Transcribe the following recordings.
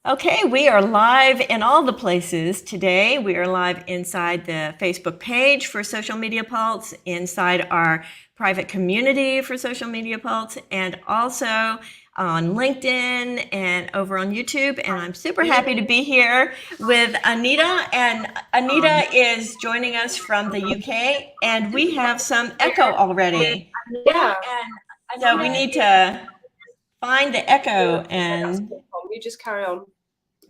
Okay, we are live in all the places today. We are live inside the Facebook page for Social Media Pulse, inside our private community for Social Media Pulse, and also on LinkedIn and over on YouTube. And I'm super happy to be here with Anita. And Anita is joining us from the UK, and we have some echo already. Yeah. So we need to find the echo and You just carry on.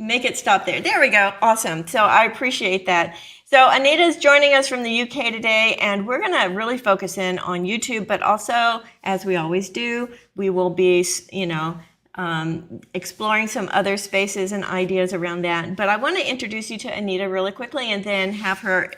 make it stop there. There we go. Awesome. So I appreciate that. So Anita is joining us from the UK today, and we're going to really focus in on YouTube, but also, as we always do, we will be, exploring some other spaces and ideas around that. But I want to introduce you to Anita really quickly and then have her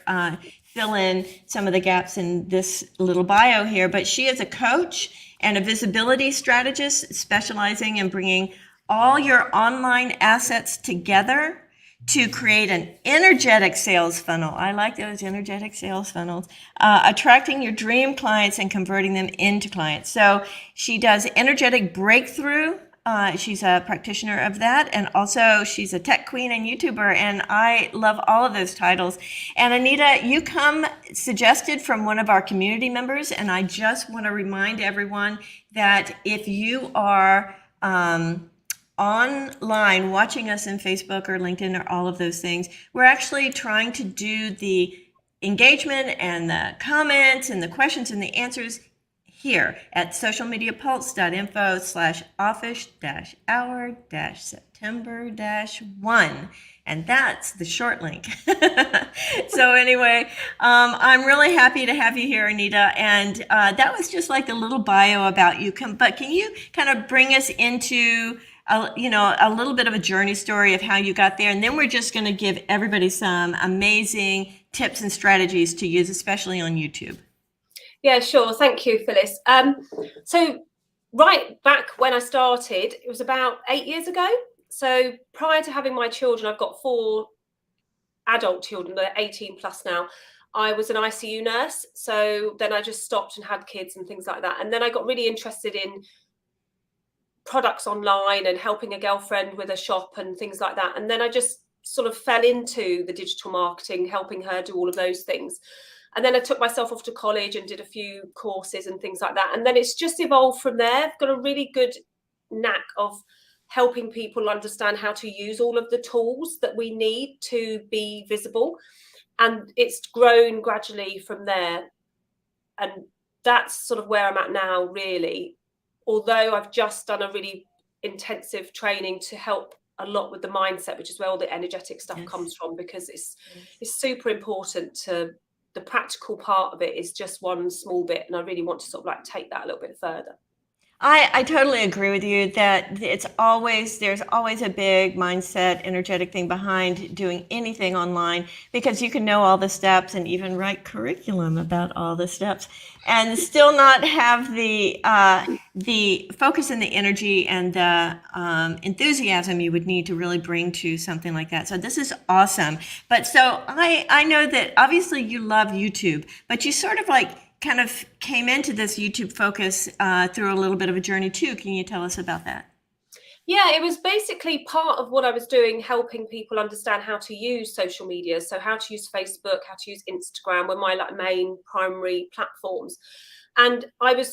fill in some of the gaps in this little bio here. But she is a coach and a visibility strategist specializing in bringing all your online assets together to create an energetic sales funnel. I like those energetic sales funnels. Attracting your dream clients and converting them into clients. So she does energetic breakthrough. She's a practitioner of that, and also she's a tech queen and YouTuber, and I love all of those titles. And Anita, you come suggested from one of our community members, and I just want to remind everyone that if you are online watching us in Facebook or LinkedIn or all of those things, we're actually trying to do the engagement and the comments and the questions and the answers here at socialmediapulse.info/office-hour-September-1. And that's the short link. So anyway, I'm really happy to have you here, Anita. And that was just like a little bio about you. But can you kind of bring us into a little bit of a journey story of how you got there? And then we're just going to give everybody some amazing tips and strategies to use, especially on YouTube. Yeah, sure. Thank you, Phyllis. So right back when I started, it was about 8 years ago. So prior to having my children, I've got 4 adult children, they're 18 plus now. I was an ICU nurse. So then I just stopped and had kids and things like that. And then I got really interested in products online and helping a girlfriend with a shop and things like that. And then I just sort of fell into the digital marketing, helping her do all of those things. And then I took myself off to college and did a few courses and things like that. And then it's just evolved from there. I've got a really good knack of helping people understand how to use all of the tools that we need to be visible. And it's grown gradually from there. And that's sort of where I'm at now, really. Although I've just done a really intensive training to help a lot with the mindset, which is where all the energetic stuff comes from, because it's super important. To the practical part of it is just one small bit, and I really want to sort of like take that a little bit further. I totally agree with you that there's always a big mindset, energetic thing behind doing anything online, because you can know all the steps and even write curriculum about all the steps and still not have the focus and the energy and the enthusiasm you would need to really bring to something like that. So this is awesome. But so I know that obviously you love YouTube, but you sort of like kind of came into this YouTube focus through a little bit of a journey too. Can you tell us about that? Yeah, it was basically part of what I was doing, helping people understand how to use social media. So how to use Facebook, how to use Instagram were my like main primary platforms. And I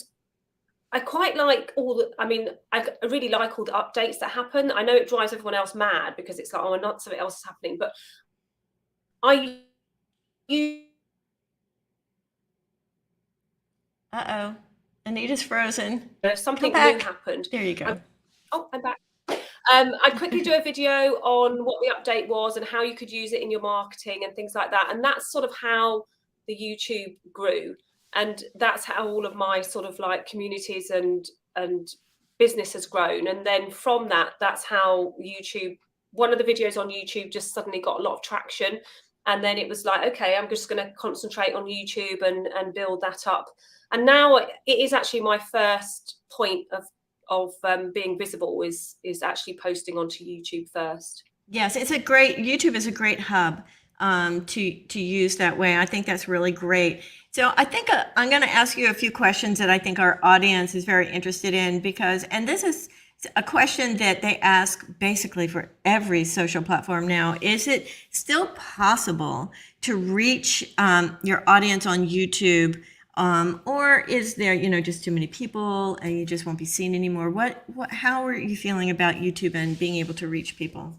quite like I really like all the updates that happen. I know it drives everyone else mad because it's like, oh, not something else is happening, but I use Uh-oh. Anita's frozen. something new happened. There you go. I'm back. I'd quickly do a video on what the update was and how you could use it in your marketing and things like that. And that's sort of how the YouTube grew. And that's how all of my sort of like communities and business has grown. And then from that, that's how YouTube, one of the videos on YouTube just suddenly got a lot of traction. And then it was like, okay, I'm just going to concentrate on YouTube and build that up. And now it is actually my first point of being visible is actually posting onto YouTube first. Yes, YouTube is a great hub to use that way. I think that's really great. So I think I'm going to ask you a few questions that I think our audience is very interested in, and this is A question that they ask basically for every social platform now: is it still possible to reach your audience on YouTube, or is there, just too many people and you just won't be seen anymore? How are you feeling about YouTube and being able to reach people?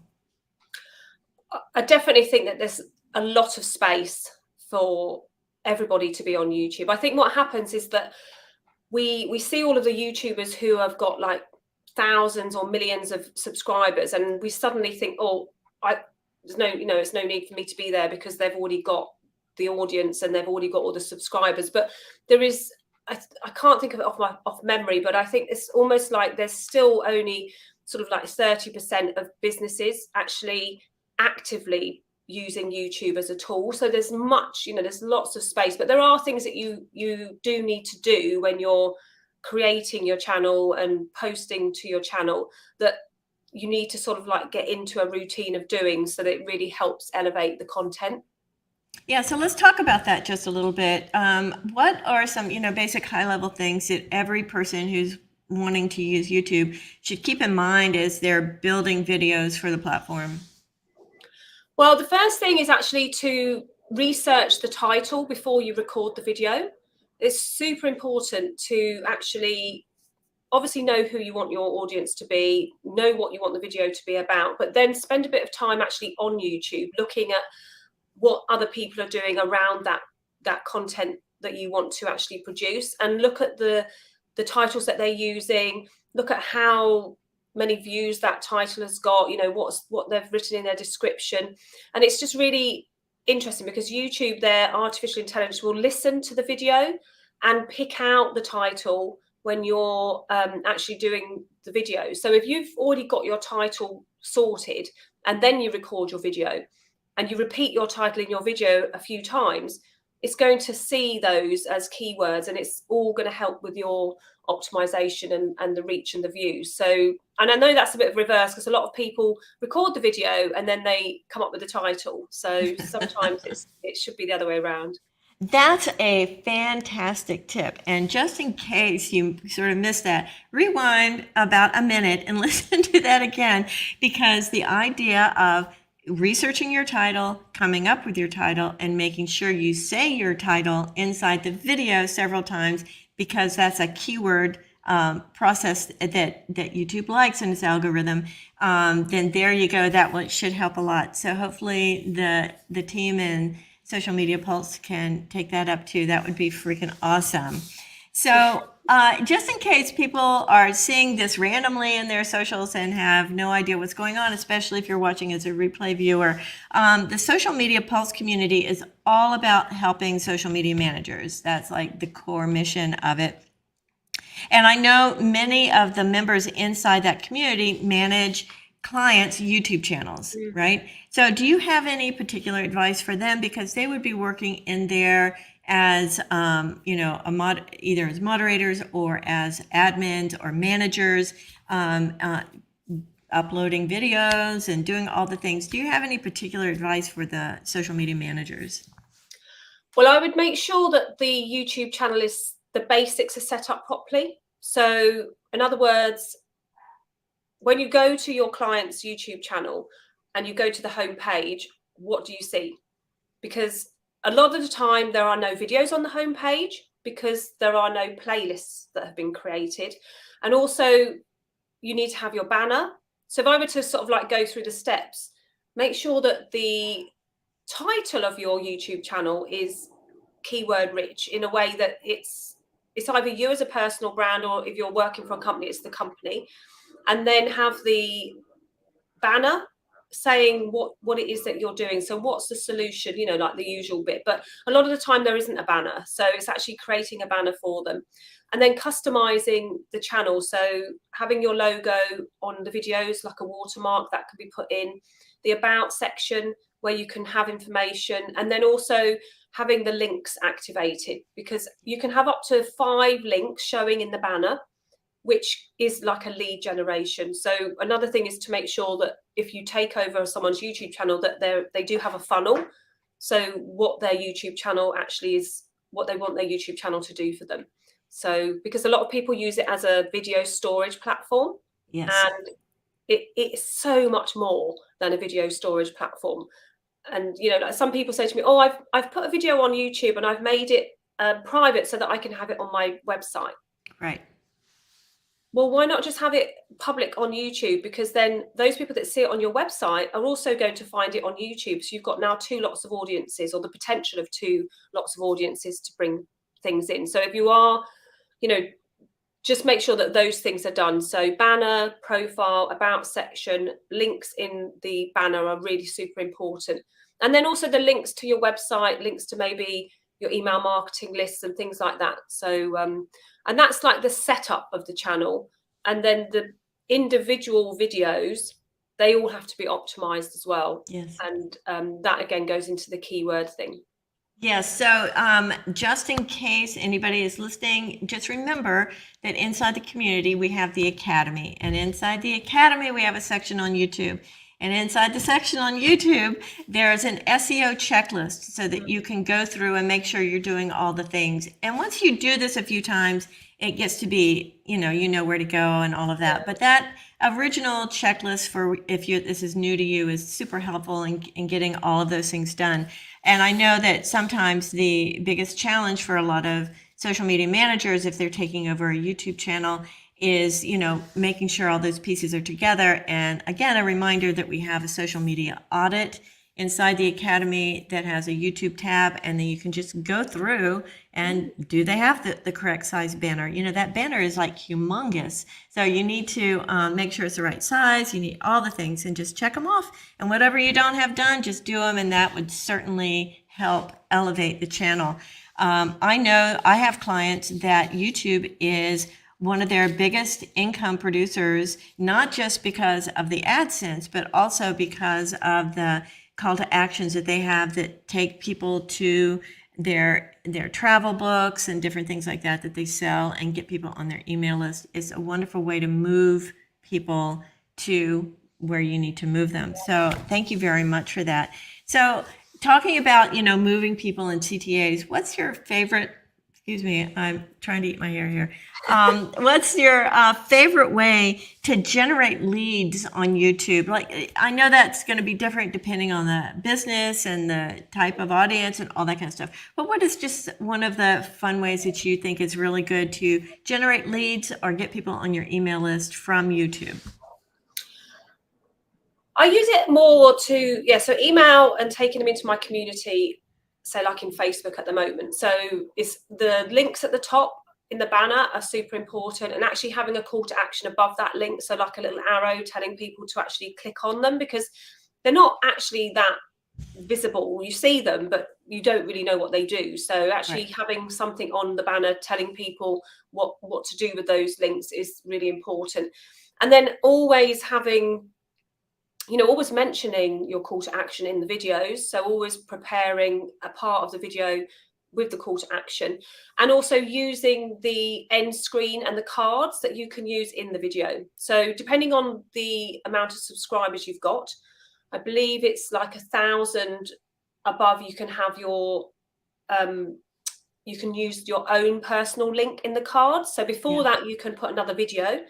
I definitely think that there's a lot of space for everybody to be on YouTube. I think what happens is that we see all of the YouTubers who have got like thousands or millions of subscribers, and we suddenly think, oh, there's no need for me to be there because they've already got the audience and they've already got all the subscribers. But there is, I can't think of it off memory, but I think it's almost like there's still only sort of like 30% of businesses actually actively using YouTube as a tool. So there's there's lots of space, but there are things that you do need to do when you're creating your channel and posting to your channel that you need to sort of like get into a routine of doing, so that it really helps elevate the content. Yeah, so let's talk about that just a little bit. What are some, basic high-level things that every person who's wanting to use YouTube should keep in mind as they're building videos for the platform? Well, the first thing is actually to research the title before you record the video. It's super important to actually obviously know who you want your audience to be, know what you want the video to be about, but then spend a bit of time actually on YouTube looking at what other people are doing around that content that you want to actually produce, and look at the titles that they're using, look at how many views that title has got, what they've written in their description. And it's just really interesting because YouTube, their artificial intelligence, will listen to the video and pick out the title when you're actually doing the video. So if you've already got your title sorted and then you record your video and you repeat your title in your video a few times, it's going to see those as keywords, and it's all going to help with your optimization and the reach and the views. So, and I know that's a bit of reverse because a lot of people record the video and then they come up with the title. So sometimes it should be the other way around. That's a fantastic tip. And just in case you sort of missed that, rewind about a minute and listen to that again, because the idea of researching your title, coming up with your title, and making sure you say your title inside the video several times, because that's a keyword process that YouTube likes in its algorithm, then there you go. That should help a lot. So hopefully the team in Social Media Pulse can take that up too. That would be freaking awesome. So just in case people are seeing this randomly in their socials and have no idea what's going on, especially if you're watching as a replay viewer, the Social Media Pulse community is all about helping social media managers. That's like the core mission of it. And I know many of the members inside that community manage clients' YouTube channels, right? So do you have any particular advice for them? Because they would be working in there as, either as moderators or as admins or managers, uploading videos and doing all the things. Do you have any particular advice for the social media managers? Well, I would make sure that the YouTube channel the basics are set up properly. So in other words, when you go to your client's YouTube channel and you go to the home page, what do you see? Because a lot of the time there are no videos on the home page because there are no playlists that have been created. And also you need to have your banner. So if I were to sort of like go through the steps, make sure that the title of your YouTube channel is keyword rich in a way that it's either you as a personal brand, or if you're working for a company, it's the company. And then have the banner saying what it is that you're doing. So what's the solution, like the usual bit. But a lot of the time there isn't a banner. So it's actually creating a banner for them. And then customizing the channel. So having your logo on the videos, like a watermark that could be put in, the about section where you can have information, and then also having the links activated, because you can have up to 5 links showing in the banner, which is like a lead generation. So another thing is to make sure that if you take over someone's YouTube channel, that they do have a funnel. So what their YouTube channel actually is, what they want their YouTube channel to do for them. So because a lot of people use it as a video storage platform. Yes. And it's so much more than a video storage platform. And like some people say to me, oh, I've put a video on YouTube and I've made it private so that I can have it on my website. Right. Well, why not just have it public on YouTube? Because then those people that see it on your website are also going to find it on YouTube. So you've got now two lots of audiences, or the potential of two lots of audiences to bring things in. So if you are, just make sure that those things are done. So banner, profile, about section, links in the banner are really super important. And then also the links to your website, links to maybe your email marketing lists and things like that. So, and that's like the setup of the channel. And then the individual videos, they all have to be optimized as well. Yes. And that again goes into the keyword thing. Yes. So just in case anybody is listening, just remember that inside the community, we have the Academy. And inside the Academy, we have a section on YouTube. And inside the section on YouTube, there's an SEO checklist so that you can go through and make sure you're doing all the things. And once you do this a few times, it gets to be, you know where to go and all of that. But that original checklist for if this is new to you is super helpful in getting all of those things done. And I know that sometimes the biggest challenge for a lot of social media managers, if they're taking over a YouTube channel, is, making sure all those pieces are together. And again, a reminder that we have a social media audit inside the Academy that has a YouTube tab, and then you can just go through and do they have the correct size banner? That banner is like humongous. So you need to make sure it's the right size. You need all the things and just check them off. And whatever you don't have done, just do them. And that would certainly help elevate the channel. I know I have clients that YouTube is one of their biggest income producers, not just because of the AdSense, but also because of the call to actions that they have that take people to their travel books and different things like that they sell and get people on their email list. It's a wonderful way to move people to where you need to move them. So thank you very much for that. So talking about, moving people in CTAs, what's your favorite, excuse me, I'm trying to eat my hair here. What's your favorite way to generate leads on YouTube? Like, I know that's going to be different depending on the business and the type of audience and all that kind of stuff. But what is just one of the fun ways that you think is really good to generate leads or get people on your email list from YouTube? I use it more so email and taking them into my community, say like in Facebook at the moment. So it's the links at the top in the banner are super important, and actually having a call to action above that link. So like a little arrow telling people to actually click on them, because they're not actually that visible. You see them, but you don't really know what they do. So actually having something on the banner telling people what to do with those links is really important. And then always having, always mentioning your call to action in the videos. So always preparing a part of the video with the call to action, and also using the end screen and the cards that you can use in the video. So depending on the amount of subscribers you've got, I believe it's like 1,000 above, you can have your, you can use your own personal link in the cards. So before that, you can put another video,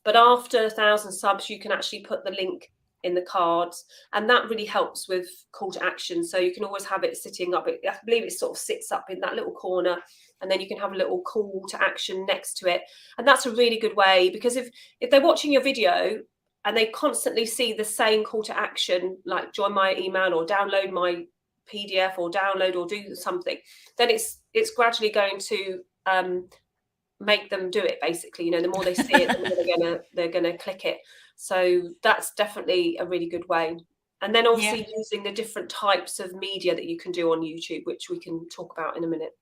but after 1,000 subs, you can actually put the link in the cards, and that really helps with call to action. So you can always have it sitting up. I believe it sort of sits up in that little corner, and then you can have a little call to action next to it. And that's a really good way, because if they're watching your video and they constantly see the same call to action, like join my email or download my PDF or download or do something, then it's gradually going to make them do it, basically. The more they see it, the more they're gonna click it. So that's definitely a really good way. And then obviously using the different types of media that you can do on YouTube, which we can talk about in a minute.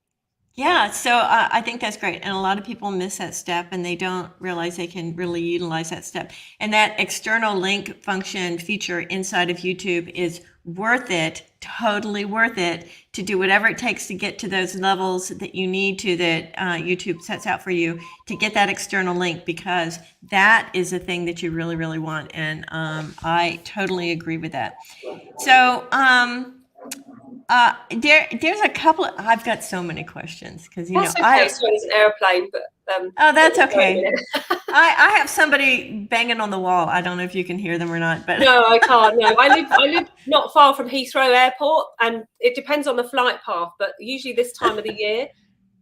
Yeah, so I think that's great. And a lot of people miss that step and they don't realize they can really utilize that step. And that external link function feature inside of YouTube is worth it, totally worth it, to do whatever it takes to get to those levels that you need to, that YouTube sets out for you, to get that external link, because that is a thing that you really, really want. And I totally agree with that. So, there's a couple I've got so many questions, because That's okay. So it's an airplane, but Oh, that's going okay. in it. I have somebody banging on the wall. I don't know if you can hear them or not, but No, I can't. No, I live not far from Heathrow Airport, and it depends on the flight path. But usually this time of the year,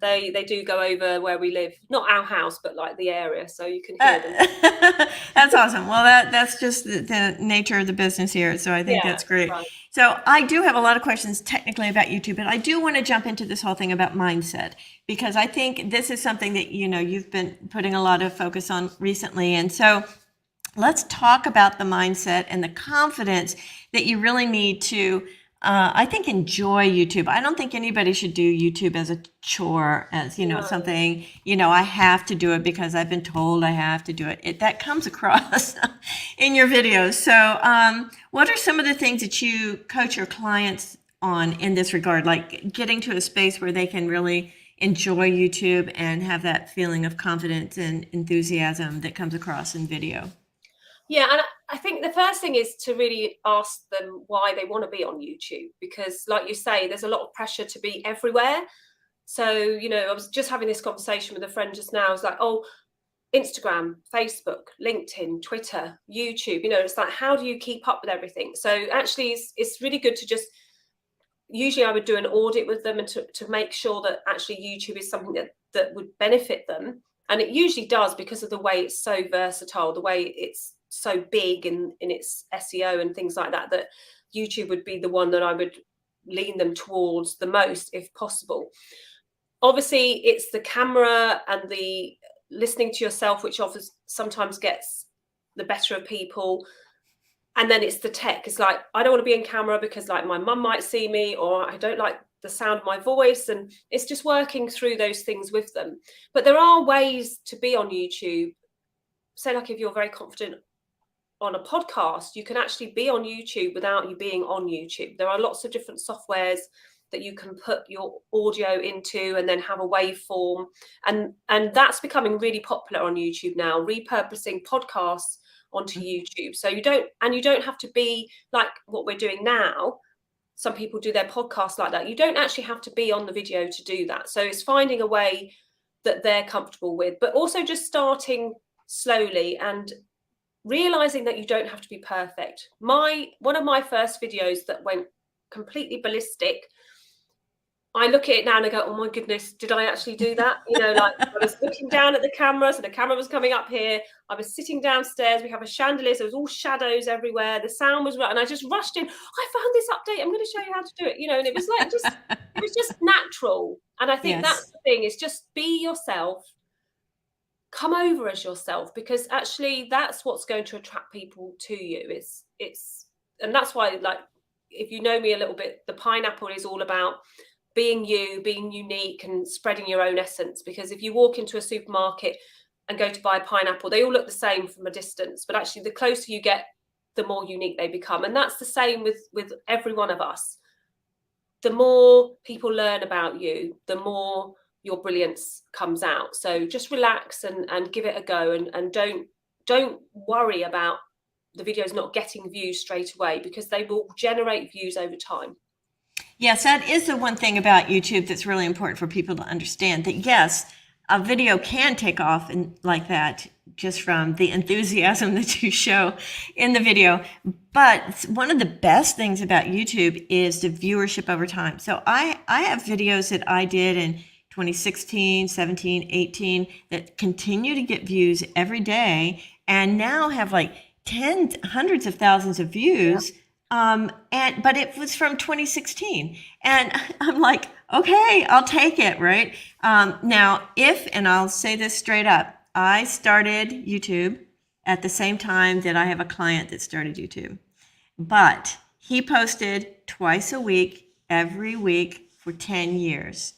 they do go over where we live, not our house, but like the area, so you can hear them. that's awesome. Well, that's just the nature of the business here. So I think Yeah, that's great. right. So I do have a lot of questions technically about YouTube, but I do want to jump into this whole thing about mindset, because I think this is something that, you've been putting a lot of focus on recently. And so let's talk about the mindset and the confidence that you really need to, I think, enjoy YouTube. I don't think anybody should do YouTube as a chore, as, No. something, I have to do it because I've been told I have to do it. That comes across in your videos. So what are some of the things that you coach your clients on in this regard, like getting to a space where they can really enjoy YouTube and have that feeling of confidence and enthusiasm that comes across in video? Yeah, and I think the first thing is to really ask them why they want to be on YouTube, because, like you say, there's a lot of pressure to be everywhere. So, I was just having this conversation with a friend just now. I was like, oh, Instagram, Facebook, LinkedIn, Twitter, YouTube, it's like, how do you keep up with everything? So actually, it's really good to just, usually I would do an audit with them and to make sure that actually YouTube is something that would benefit them. And it usually does, because of the way it's so versatile, the way it's so big in its SEO and things like that, that YouTube would be the one that I would lean them towards the most, if possible. Obviously, it's the camera and the listening to yourself, which offers sometimes gets the better of people. And then it's the tech. It's like, I don't want to be in camera because like my mum might see me, or I don't like the sound of my voice. And it's just working through those things with them. But there are ways to be on YouTube. Say, like, if you're very confident on a podcast, you can actually be on YouTube without you being on YouTube. There are lots of different softwares that you can put your audio into and then have a waveform. And that's becoming really popular on YouTube now, repurposing podcasts onto YouTube. So you don't have to be like what we're doing now. Some people do their podcasts like that. You don't actually have to be on the video to do that. So it's finding a way that they're comfortable with, but also just starting slowly and realizing that you don't have to be perfect. One of my first videos that went completely ballistic, I look at it now and I go, oh my goodness, did I actually do that? Like, I was looking down at the camera, so the camera was coming up here. I was sitting downstairs. We have a chandelier, so there was all shadows everywhere. The sound was right, and I just rushed in. I found this update. I'm going to show you how to do it. And it was like it was just natural. And I think that's the thing, is just be yourself. Come over as yourself, because actually that's what's going to attract people to you. And that's why, like, if you know me a little bit, the pineapple is all about being you, being unique, and spreading your own essence. Because if you walk into a supermarket and go to buy a pineapple, they all look the same from a distance, but actually the closer you get, the more unique they become. And that's the same with every one of us. The more people learn about you, the more your brilliance comes out. So just relax and give it a go, and don't worry about the videos not getting views straight away, because they will generate views over time. Yes, that is the one thing about YouTube that's really important for people to understand, that yes, a video can take off like that, just from the enthusiasm that you show in the video. But one of the best things about YouTube is the viewership over time. So I have videos that I did in 2016, 17, 18 that continue to get views every day, and now have like hundreds of thousands of views. Yeah. But it was from 2016, and I'm like, okay, I'll take it, right? Now, and I'll say this straight up, I started YouTube at the same time that I have a client that started YouTube, but he posted twice a week, every week for 10 years.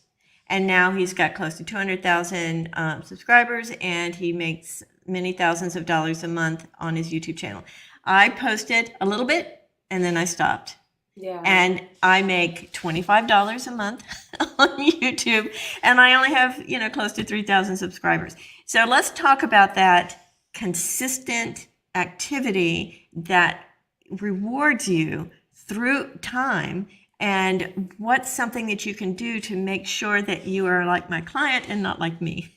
And now he's got close to 200,000 subscribers, and he makes many thousands of dollars a month on his YouTube channel. I posted a little bit, and then I stopped. Yeah. And I make $25 a month on YouTube, and I only have, close to 3,000 subscribers. So let's talk about that consistent activity that rewards you through time, and what's something that you can do to make sure that you are like my client and not like me.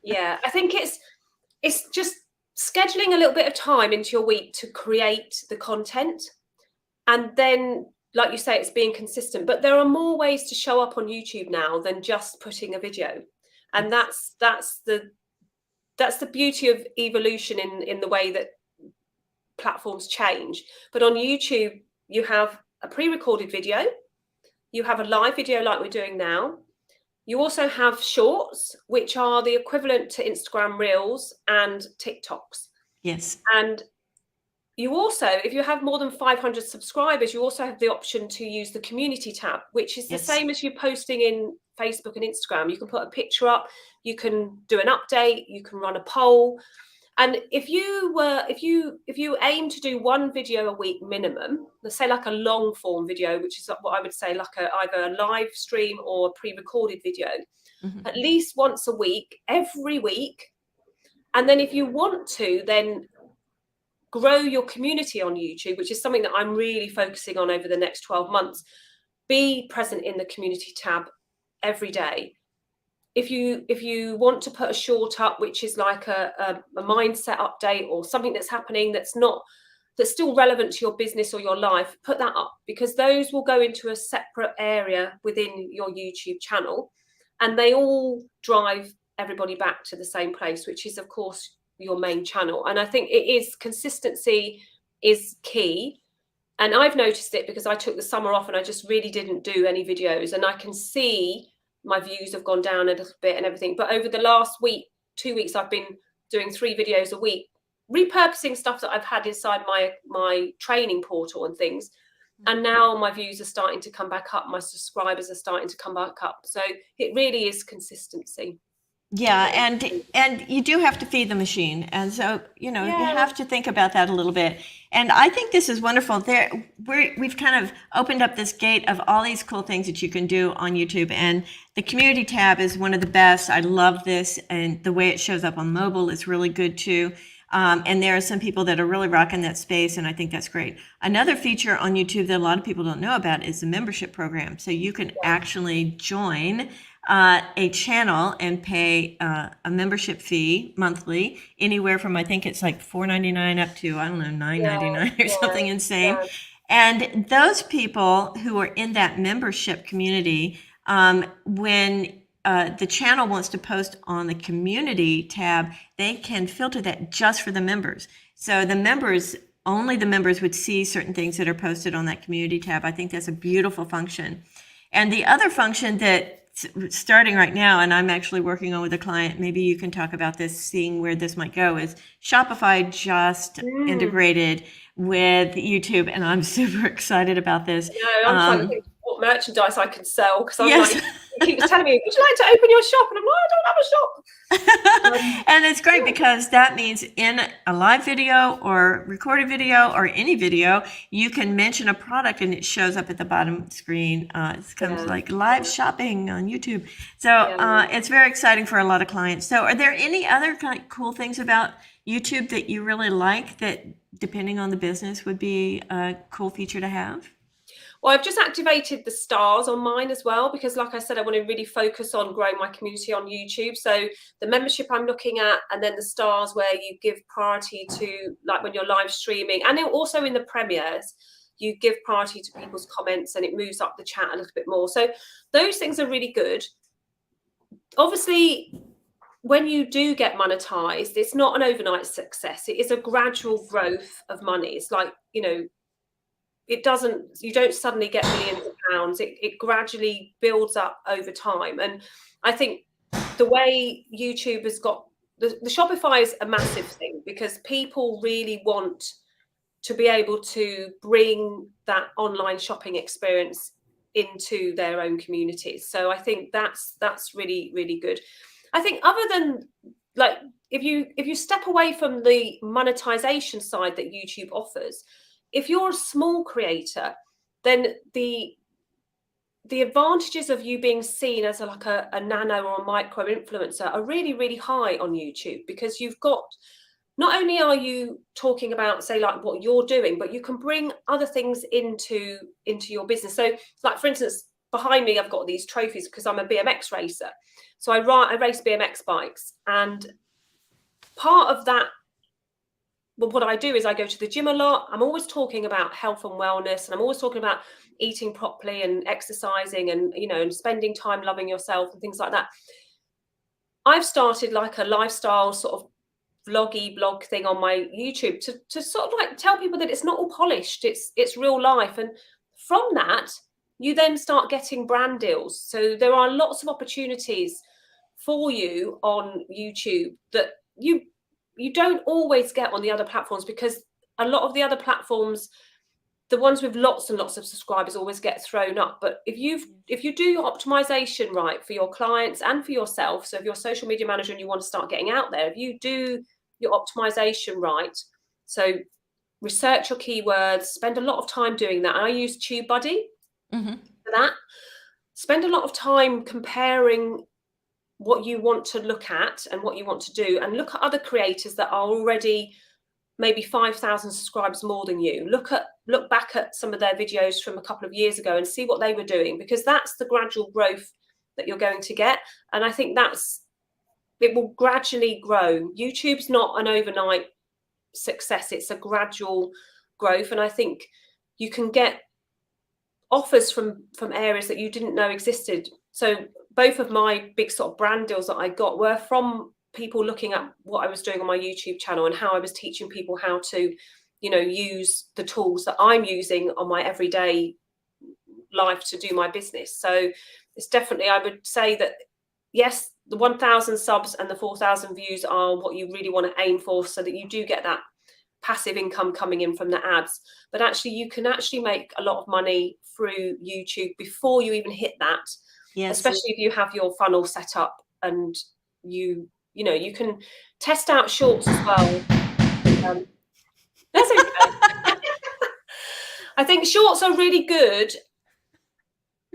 Yeah, I think it's just scheduling a little bit of time into your week to create the content, and then, like you say, it's being consistent. But there are more ways to show up on YouTube now than just putting a video, and that's the beauty of evolution in the way that platforms change. But on YouTube, you have a pre-recorded video, you have a live video like we're doing now. You also have shorts, which are the equivalent to Instagram Reels and TikToks. Yes. And you also, if you have more than 500 subscribers, you also have the option to use the community tab, which is the same as you posting in Facebook and Instagram. You can put a picture up, you can do an update, you can run a poll. And if you aim to do one video a week minimum, let's say like a long form video, which is what I would say like either a live stream or a pre-recorded video, at least once a week, every week. And then if you want to, then grow your community on YouTube, which is something that I'm really focusing on over the next 12 months. Be present in the community tab every day. If you want to put a short up, which is like a mindset update or something that's happening that's still relevant to your business or your life, put that up, because those will go into a separate area within your YouTube channel, and they all drive everybody back to the same place, which is of course your main channel. And I think consistency is key. And I've noticed it because I took the summer off and I just really didn't do any videos, and I can see my views have gone down a little bit and everything. But over the last 2 weeks, I've been doing 3 videos a week, repurposing stuff that I've had inside my training portal and things. And now my views are starting to come back up. My subscribers are starting to come back up. So it really is consistency. Yeah, and you do have to feed the machine, and so you have to think about that a little bit. And I think this is wonderful. We've kind of opened up this gate of all these cool things that you can do on YouTube, and the community tab is one of the best. I love this, and the way it shows up on mobile is really good too. And there are some people that are really rocking that space, and I think that's great. Another feature on YouTube that a lot of people don't know about is the membership program. So you can actually join a channel and pay a membership fee monthly, anywhere from, I think it's like $4.99 up to, I don't know, $9.99 or something insane. Yeah. And those people who are in that membership community, when the channel wants to post on the community tab, they can filter that just for the members. So only the members would see certain things that are posted on that community tab. I think that's a beautiful function. And the other function that starting right now, and I'm actually working on with a client, maybe you can talk about this, seeing where this might go, is Shopify just integrated with YouTube, and I'm super excited about this. Yeah, I'm trying to think what merchandise I can sell, because like, he was telling me, would you like to open your shop? And I'm like, I don't have a shop. And it's great because that means in a live video or recorded video or any video, you can mention a product and it shows up at the bottom screen. It comes like live shopping on YouTube. So it's very exciting for a lot of clients. So are there any other kind of cool things about YouTube that you really like that, depending on the business, would be a cool feature to have? Well, I've just activated the stars on mine as well, because like I said, I want to really focus on growing my community on YouTube. So the membership I'm looking at, and then the stars where you give priority to, like when you're live streaming, and also in the premieres, you give priority to people's comments and it moves up the chat a little bit more. So those things are really good. Obviously, when you do get monetized, it's not an overnight success. It is a gradual growth of money. It's like, you don't suddenly get millions of pounds. It gradually builds up over time. And I think the way YouTube has got, the Shopify is a massive thing, because people really want to be able to bring that online shopping experience into their own communities. So I think that's really, really good. I think other than, like, if you step away from the monetization side that YouTube offers, if you're a small creator, then the advantages of you being seen as like a nano or a micro influencer are really, really high on YouTube, because you've got, not only are you talking about, say, like what you're doing, but you can bring other things into your business. So like, for instance, behind me, I've got these trophies because I'm a BMX racer. So I race BMX bikes, and part of that, well, what I do is I go to the gym a lot. I'm always talking about health and wellness, and I'm always talking about eating properly and exercising and, you know, and spending time loving yourself and things like that. I've started like a lifestyle sort of vloggy blog thing on my YouTube to sort of like tell people that it's not all polished, it's real life. And from that, you then start getting brand deals. So there are lots of opportunities for you on YouTube that you don't always get on the other platforms, because a lot of the other platforms, the ones with lots and lots of subscribers, always get thrown up. But if you do your optimization right for your clients and for yourself, so if you're a social media manager and you want to start getting out there, if you do your optimization right, so research your keywords, spend a lot of time doing that. And I use TubeBuddy for that. Spend a lot of time comparing what you want to look at and what you want to do, and look at other creators that are already maybe 5,000 subscribers more than you. Look back at some of their videos from a couple of years ago and see what they were doing, because that's the gradual growth that you're going to get. And I think it will gradually grow. YouTube's not an overnight success, it's a gradual growth. And I think you can get offers from areas that you didn't know existed. So both of my big sort of brand deals that I got were from people looking at what I was doing on my YouTube channel and how I was teaching people how to, you know, use the tools that I'm using on my everyday life to do my business. So it's definitely, I would say that, yes, the 1,000 subs and the 4,000 views are what you really want to aim for, so that you do get that passive income coming in from the ads. But actually, you can actually make a lot of money through YouTube before you even hit that. Yes. Especially if you have your funnel set up, and you know, you can test out shorts as well. That's okay. I think shorts are really good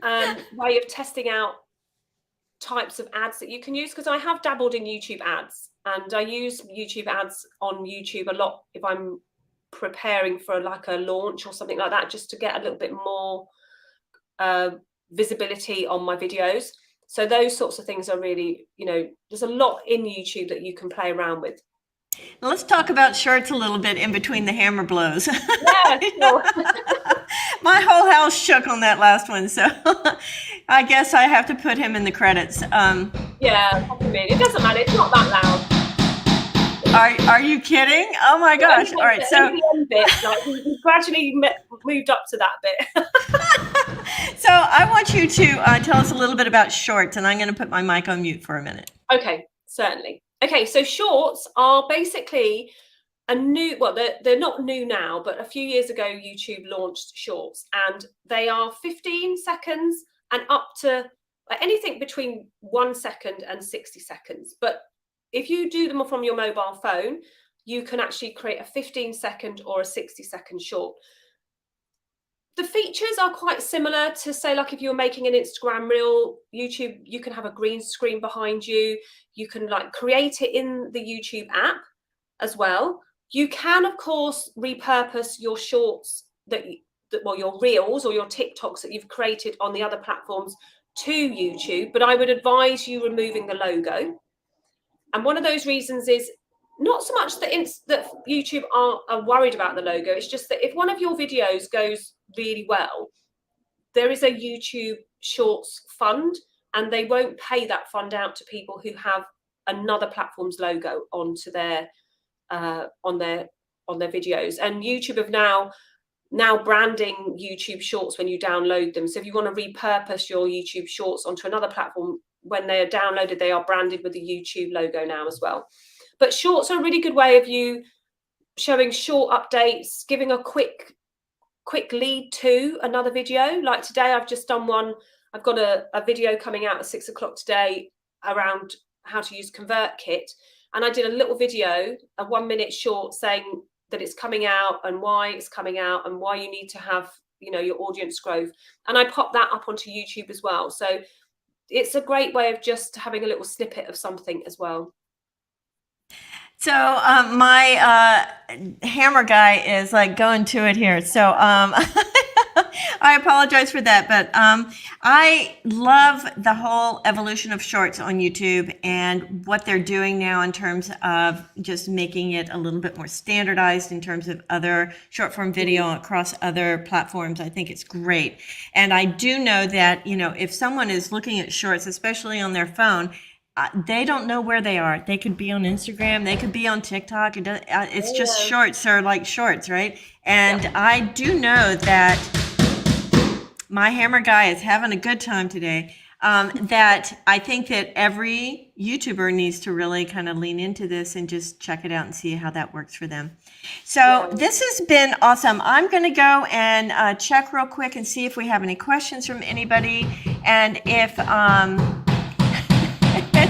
way of testing out types of ads that you can use, because I have dabbled in YouTube ads, and I use YouTube ads on YouTube a lot if I'm preparing for like a launch or something like that, just to get a little bit more visibility on my videos. So those sorts of things are really, you know, there's a lot in YouTube that you can play around with. Let's talk about shorts a little bit in between the hammer blows. Yeah, sure. My whole house shook on that last one, so I guess I have to put him in the credits. Yeah, it doesn't matter. It's not that loud. Are you kidding? Oh my gosh! All right, so we gradually moved up to that bit. So I want you to tell us a little bit about shorts, and I'm going to put my mic on mute for a minute. Okay, certainly. Okay, so shorts are basically a new, well, they're not new now, but a few years ago, YouTube launched shorts, and they are 15 seconds and up to anything between 1 second and 60 seconds. But if you do them from your mobile phone, you can actually create a 15-second or a 60-second short. The features are quite similar to, say, like if you're making an Instagram reel, YouTube, you can have a green screen behind you. You can like create it in the YouTube app as well. You can, of course, repurpose your shorts well, your reels or your TikToks that you've created on the other platforms to YouTube, but I would advise you removing the logo. And one of those reasons is not so much that YouTube are worried about the logo. It's just that if one of your videos goes really well, there is a YouTube Shorts fund, and they won't pay that fund out to people who have another platform's logo onto their on their videos. And YouTube have now branding YouTube Shorts when you download them. So if you want to repurpose your YouTube Shorts onto another platform, when they are downloaded, they are branded with the YouTube logo now as well. But shorts are a really good way of you showing short updates, giving a quick lead to another video. Like today, I've just done one. I've got a video coming out at 6 o'clock today around how to use ConvertKit. And I did a little video, a 1-minute short, saying that it's coming out and why it's coming out and why you need to have, you know, your audience growth. And I popped that up onto YouTube as well. So it's a great way of just having a little snippet of something as well. So my hammer guy is like going to it here. So I apologize for that, but I love the whole evolution of shorts on YouTube and what they're doing now in terms of just making it a little bit more standardized in terms of other short form video across other platforms. I think it's great. And I do know that, if someone is looking at shorts, especially on their phone, they don't know where they are. They could be on Instagram. They could be on TikTok. It's just shorts are like shorts, right? And I do know that my hammer guy is having a good time today. That I think that every YouTuber needs to really kind of lean into this and just check it out and see how that works for them. So this has been awesome. I'm going to go and check real quick and see if we have any questions from anybody. And if...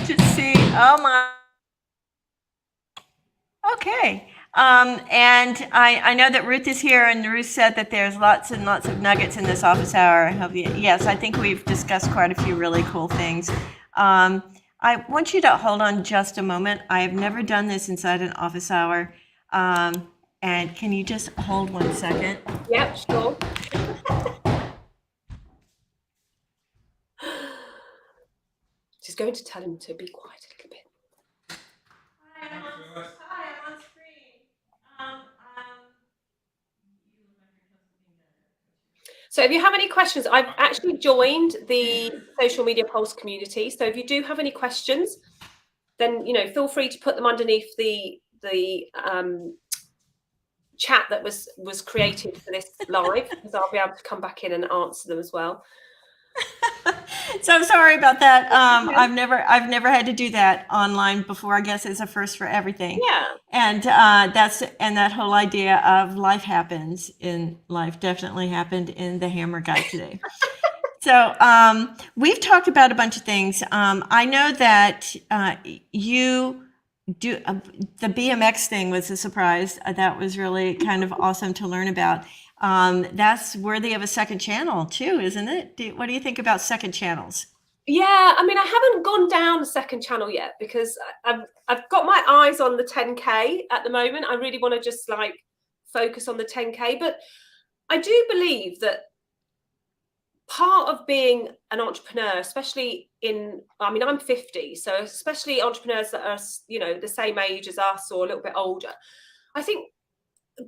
to see, oh my, okay. And I know that Ruth is here, and Ruth said that there's lots and lots of nuggets in this office hour. Yes, I think we've discussed quite a few really cool things. I want you to hold on just a moment. I have never done this inside an office hour. And can you just hold 1 second? Yep, sure. She's going to tell him to be quiet a little bit. Hi, I'm on screen. So if you have any questions, I've actually joined the social media pulse community. So if you do have any questions, then feel free to put them underneath the chat that was created for this live, because I'll be able to come back in and answer them as well. So I'm sorry about that. I've never had to do that online before. I guess it's a first for everything. Yeah. And that whole idea of life happens in life definitely happened in the Hammer Guy today. So we've talked about a bunch of things. I know that you do the BMX thing was a surprise. That was really kind of awesome to learn about. That's worthy of a second channel too, isn't it? What do you think about second channels? Yeah, I mean, I haven't gone down a second channel yet because I've got my eyes on the 10K at the moment. I really want to just focus on the 10K, but I do believe that part of being an entrepreneur, especially I'm 50, so especially entrepreneurs that are, the same age as us or a little bit older, I think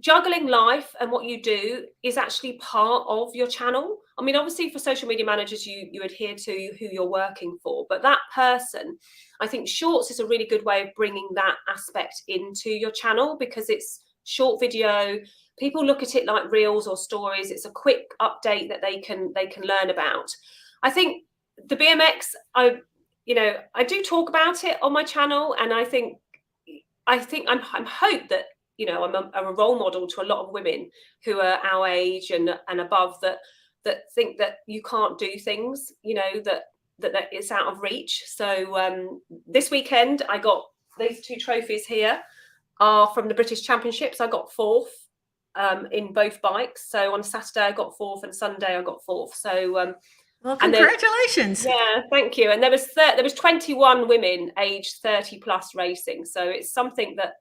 juggling life and what you do is actually part of your channel. I mean, obviously for social media managers, you adhere to who you're working for, but that person, I think shorts is a really good way of bringing that aspect into your channel, because it's short video. People look at it like reels or stories. It's a quick update that they can learn about. I think the BMX, I do talk about it on my channel, and I think I'm hope that I'm a role model to a lot of women who are our age and above that think that you can't do things, that it's out of reach. So this weekend I got these 2 trophies here are from the British Championships. I got 4th in both bikes. So on Saturday I got 4th and Sunday I got 4th. So well, congratulations. Yeah, thank you. And there was 21 women aged 30 plus racing. So it's something that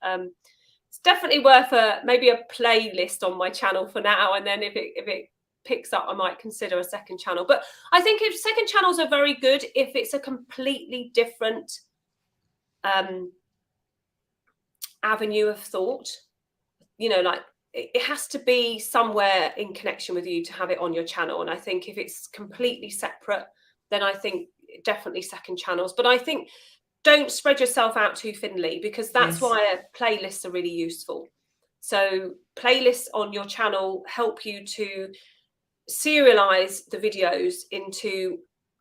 it's definitely worth maybe a playlist on my channel for now. And then if it picks up, I might consider a second channel. But I think if second channels are very good if it's a completely different avenue of thought. It has to be somewhere in connection with you to have it on your channel. And I think if it's completely separate, then I think definitely second channels. But I think don't spread yourself out too thinly, because that's why playlists are really useful. So playlists on your channel help you to serialize the videos into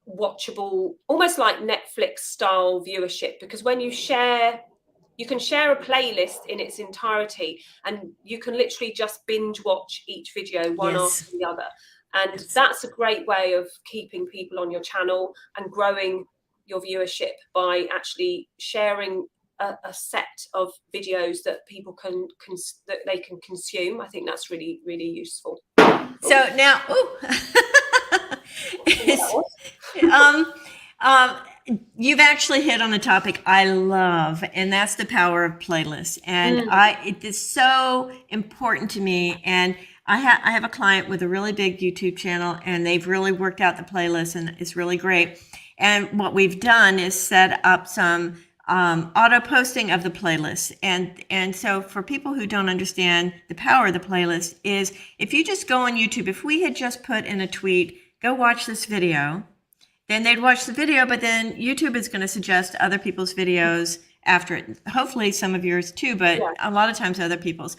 watchable, almost like Netflix style viewership, because when you can share a playlist in its entirety, and you can literally just binge watch each video one after the other. And that's a great way of keeping people on your channel and growing your viewership by actually sharing a set of videos that people can consume. I think that's really, really useful. So now, you've actually hit on a topic I love, and that's the power of playlists. And it is so important to me. And I have a client with a really big YouTube channel, and they've really worked out the playlist, and it's really great. And what we've done is set up some auto posting of the playlist. And so for people who don't understand the power of the playlist is if you just go on YouTube, if we had just put in a tweet, go watch this video, then they'd watch the video, but then YouTube is going to suggest other people's videos after it. Hopefully some of yours too, but a lot of times other people's.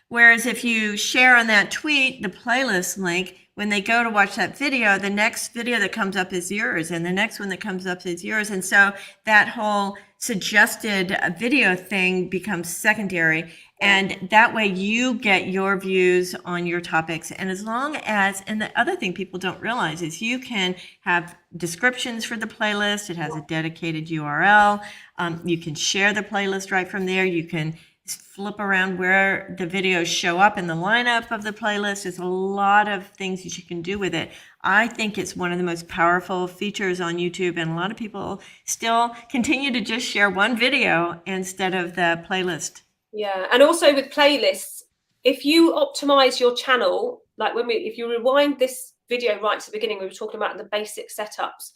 Whereas if you share on that tweet the playlist link, when they go to watch that video, the next video that comes up is yours, and the next one that comes up is yours. And so that whole suggested video thing becomes secondary. And that way you get your views on your topics. And as long as, and the other thing people don't realize is you can have descriptions for the playlist. It has a dedicated URL. You can share the playlist right from there. You can flip around where the videos show up in the lineup of the playlist. There's a lot of things that you can do with it. I think it's one of the most powerful features on YouTube, and a lot of people still continue to just share one video instead of the playlist. Yeah, and also with playlists, if you optimize your channel, like if you rewind this video right to the beginning, we were talking about the basic setups.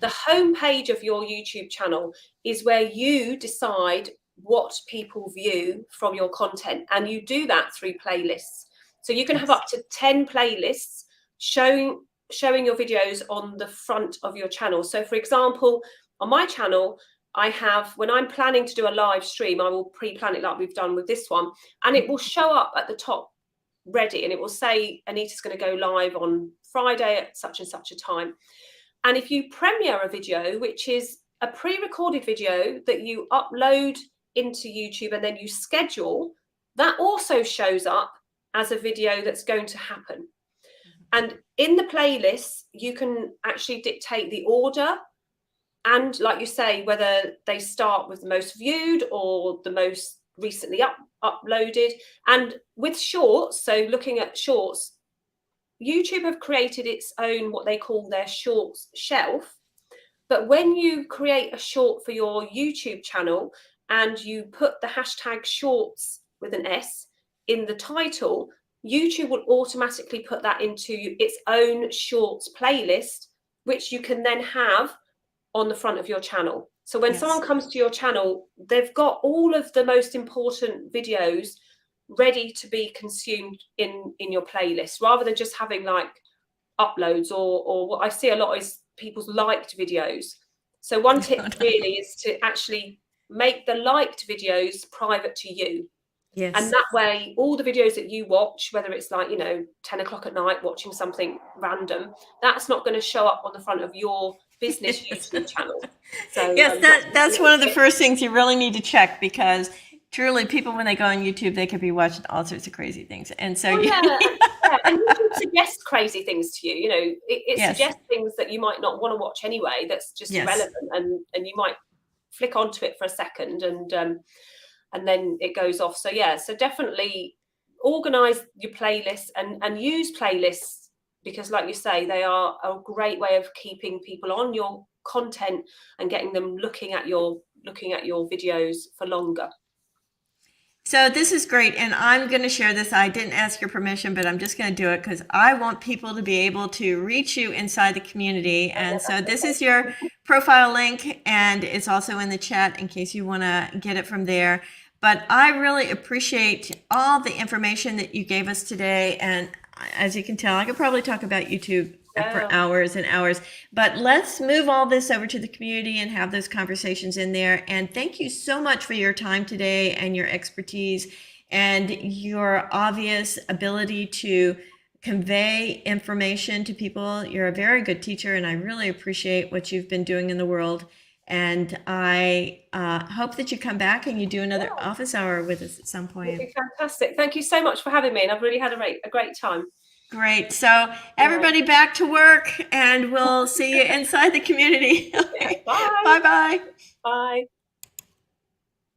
The homepage of your YouTube channel is where you decide what people view from your content, and you do that through playlists. So you can have up to 10 playlists showing your videos on the front of your channel. So for example, on my channel, I have, when I'm planning to do a live stream, I will pre-plan it like we've done with this one, and it will show up at the top ready, and it will say Anita's going to go live on Friday at such and such a time. And if you premiere a video, which is a pre-recorded video that you upload into YouTube and then you schedule, that also shows up as a video that's going to happen. And in the playlists, you can actually dictate the order, and like you say, whether they start with the most viewed or the most recently uploaded. And with shorts, so looking at shorts, YouTube have created its own, what they call their shorts shelf. But when you create a short for your YouTube channel and you put the hashtag shorts with an S in the title, YouTube will automatically put that into its own shorts playlist, which you can then have on the front of your channel. So when someone comes to your channel, they've got all of the most important videos ready to be consumed in your playlist, rather than just having like uploads or what I see a lot is people's liked videos. So one tip really is to actually make the liked videos private to you. Yes. And that way, all the videos that you watch, whether it's like, 10 o'clock at night watching something random, that's not going to show up on the front of your business YouTube channel. So yes, that's one of the first things you really need to check, because truly people, when they go on YouTube, they could be watching all sorts of crazy things. And so and YouTube suggests crazy things to you. It suggests things that you might not want to watch anyway, that's just irrelevant, and you might flick onto it for a second and then it goes off. So so definitely organize your playlists and use playlists, because like you say, they are a great way of keeping people on your content and getting them looking at your videos for longer. So this is great, and I'm going to share this. I didn't ask your permission, but I'm just going to do it because I want people to be able to reach you inside the community. And so this is your profile link, and it's also in the chat in case you want to get it from there. But I really appreciate all the information that you gave us today. And as you can tell, I could probably talk about YouTube for hours and hours, but let's move all this over to the community and have those conversations in there. And thank you so much for your time today and your expertise and your obvious ability to convey information to people. You're a very good teacher, and I really appreciate what you've been doing in the world. And I hope that you come back and you do another office hour with us at some point. It'd be fantastic. Thank you so much for having me, and I've really had a great time. Great. So everybody back to work, and we'll see you inside the community. Bye. Bye-bye. Bye.